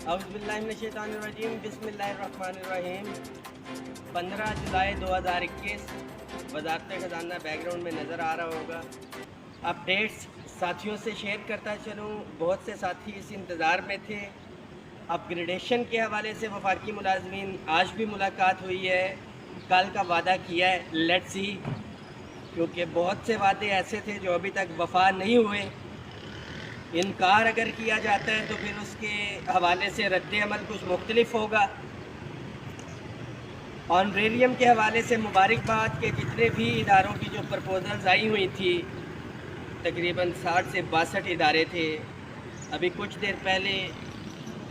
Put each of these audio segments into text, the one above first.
اعوذ باللہ من الشیطان الرجیم، بسم اللہ الرحمن الرحیم۔ 15 جولائی 2021 وزارت خزانہ بیک گراؤنڈ میں نظر آ رہا ہوگا۔ اپڈیٹس ساتھیوں سے شیئر کرتا چلوں، بہت سے ساتھی اس انتظار میں تھے۔ اپ گریڈیشن کے حوالے سے وفاقی ملازمین آج بھی ملاقات ہوئی ہے، کل کا وعدہ کیا ہے، لیٹس سی، کیونکہ بہت سے وعدے ایسے تھے جو ابھی تک وفا نہیں ہوئے۔ انکار اگر کیا جاتا ہے تو پھر اس کے حوالے سے رد عمل کچھ مختلف ہوگا۔ آنریریم کے حوالے سے مبارکباد کہ جتنے بھی اداروں کی جو پرپوزلز آئی ہوئی تھی، تقریباً 60 سے 62 ادارے تھے، ابھی کچھ دیر پہلے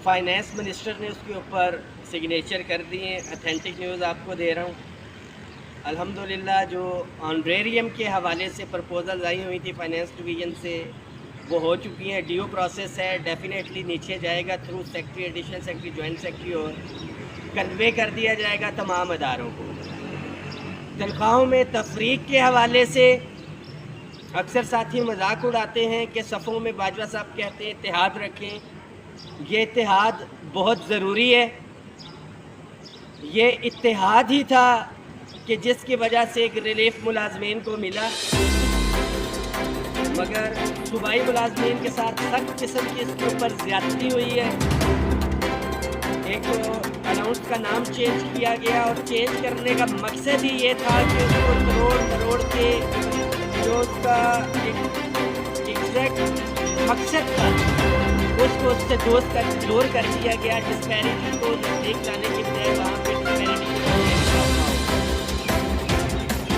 فائنانس منسٹر نے اس کے اوپر سگنیچر کر دیے۔ اتھینٹک نیوز آپ کو دے رہا ہوں۔ الحمدللہ جو آنریریم کے حوالے سے پرپوزلز آئی ہوئی تھی فائنانس ڈویژن سے، وہ ہو چکی ہیں، ڈیو پروسیس ہے، ڈیفینیٹلی نیچے جائے گا through secretary, additional secretary, joint secretary, اور کنوے کر دیا جائے گا تمام اداروں کو۔ تنخواہوں میں تفریق کے حوالے سے اکثر ساتھی مذاق اڑاتے ہیں کہ صفوں میں باجوہ صاحب کہتے ہیں اتحاد رکھیں۔ یہ اتحاد بہت ضروری ہے۔ یہ اتحاد ہی تھا کہ جس کی وجہ سے ایک ریلیف ملازمین کو ملا، مگر صوبائی ملازمین کے ساتھ سخت قسم کی اس کے اوپر زیادتی ہوئی ہے۔ ایک تو الاؤنس کا نام چینج کیا گیا، اور چینج کرنے کا مقصد ہی یہ تھا کہ اس کو کروڑ کے جو اس کا ایگزیکٹ مقصد تھا اس کو اس سے دور کر دیا گیا۔ ڈسپیرٹی کو دیکھ جانے کے بجائے وہاں پہ ڈسپیرٹی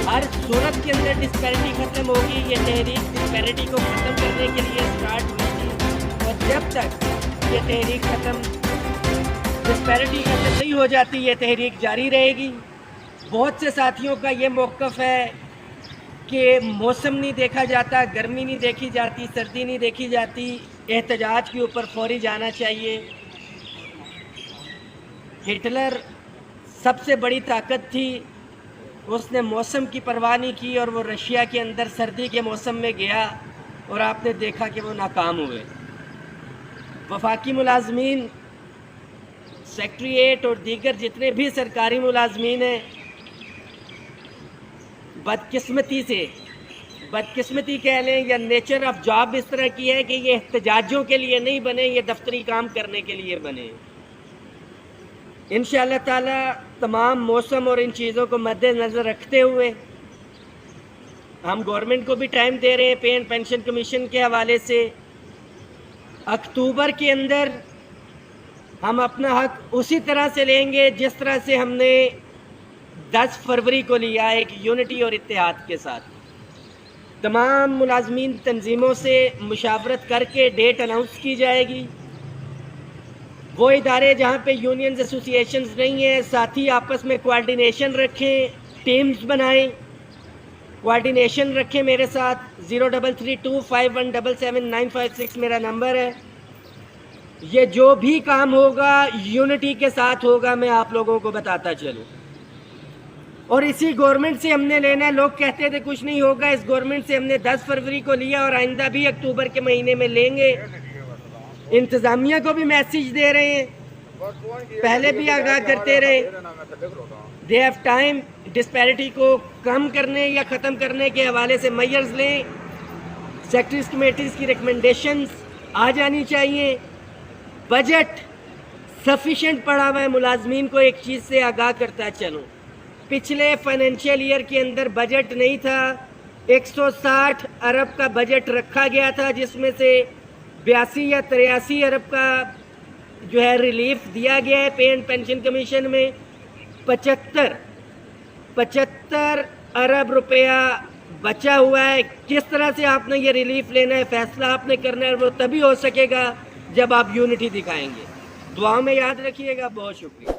ہر صورت کے اندر ڈسپیرٹی ختم ہوگی۔ یہ تحریک ڈسپیرٹی کو ختم کرنے کے لیے سٹارٹ ہوئی تھی، اور جب تک یہ تحریک ڈسپیرٹی ختم نہیں ہو جاتی، یہ تحریک جاری رہے گی۔ بہت سے ساتھیوں کا یہ موقف ہے کہ موسم نہیں دیکھا جاتا، گرمی نہیں دیکھی جاتی، سردی نہیں دیکھی جاتی، احتجاج کے اوپر فوری جانا چاہیے۔ ہٹلر سب سے بڑی طاقت تھی، اس نے موسم کی پرواہ نہیں کی، اور وہ رشیا کے اندر سردی کے موسم میں گیا، اور آپ نے دیکھا کہ وہ ناکام ہوئے۔ وفاقی ملازمین، سیکٹریٹ اور دیگر جتنے بھی سرکاری ملازمین ہیں، بدقسمتی کہہ لیں یا نیچر آف جاب اس طرح کی ہے کہ یہ احتجاجوں کے لیے نہیں بنے، یہ دفتری کام کرنے کے لیے بنے۔ انشاءاللہ تعالی تمام موسم اور ان چیزوں کو مد نظر رکھتے ہوئے ہم گورنمنٹ کو بھی ٹائم دے رہے ہیں۔ پے اینڈ پینشن کمیشن کے حوالے سے اکتوبر کے اندر ہم اپنا حق اسی طرح سے لیں گے جس طرح سے ہم نے 10 فروری کو لیا، ایک یونٹی اور اتحاد کے ساتھ۔ تمام ملازمین تنظیموں سے مشاورت کر کے ڈیٹ اناؤنس کی جائے گی۔ وہ ادارے جہاں پہ یونینز ایسوسی ایشنز نہیں ہیں، ساتھی آپس میں کوارڈینیشن رکھیں، ٹیمز بنائیں، کوارڈینیشن رکھیں میرے ساتھ۔ 033251777956 میرا نمبر ہے۔ یہ جو بھی کام ہوگا یونٹی کے ساتھ ہوگا، میں آپ لوگوں کو بتاتا چلوں، اور اسی گورنمنٹ سے ہم نے لینا ہے۔ لوگ کہتے تھے کچھ نہیں ہوگا، اس گورنمنٹ سے ہم نے 10 فروری کو لیا، اور آئندہ بھی اکتوبر کے مہینے میں لیں گے۔ انتظامیہ کو بھی میسیج دے رہے ہیں، پہلے بھی آگاہ کرتے رہے، دے ہیو ٹائم۔ ڈسپیرٹی کو کم کرنے یا ختم کرنے کے حوالے سے میئرز لیں۔ سیکٹریز کمیٹیز کی ریکمنڈیشنز آ جانی چاہیے۔ بجٹ سفیشینٹ پڑا ہوا ہے۔ ملازمین کو ایک چیز سے آگاہ کرتا چلوں، پچھلے فائنینشیل ایئر کے اندر بجٹ نہیں تھا، 160 ارب کا بجٹ رکھا گیا تھا، جس میں سے 82 یا 83 ارب کا جو ہے ریلیف دیا گیا ہے۔ پے اینڈ پینشن کمیشن میں 75 ارب روپیہ بچا ہوا ہے۔ کس طرح سے آپ نے یہ ریلیف لینا ہے، فیصلہ آپ نے کرنا ہے، وہ تبھی ہو سکے گا جب آپ یونٹی دکھائیں گے۔ دعاؤں میں یاد رکھیے گا۔ بہت شکریہ۔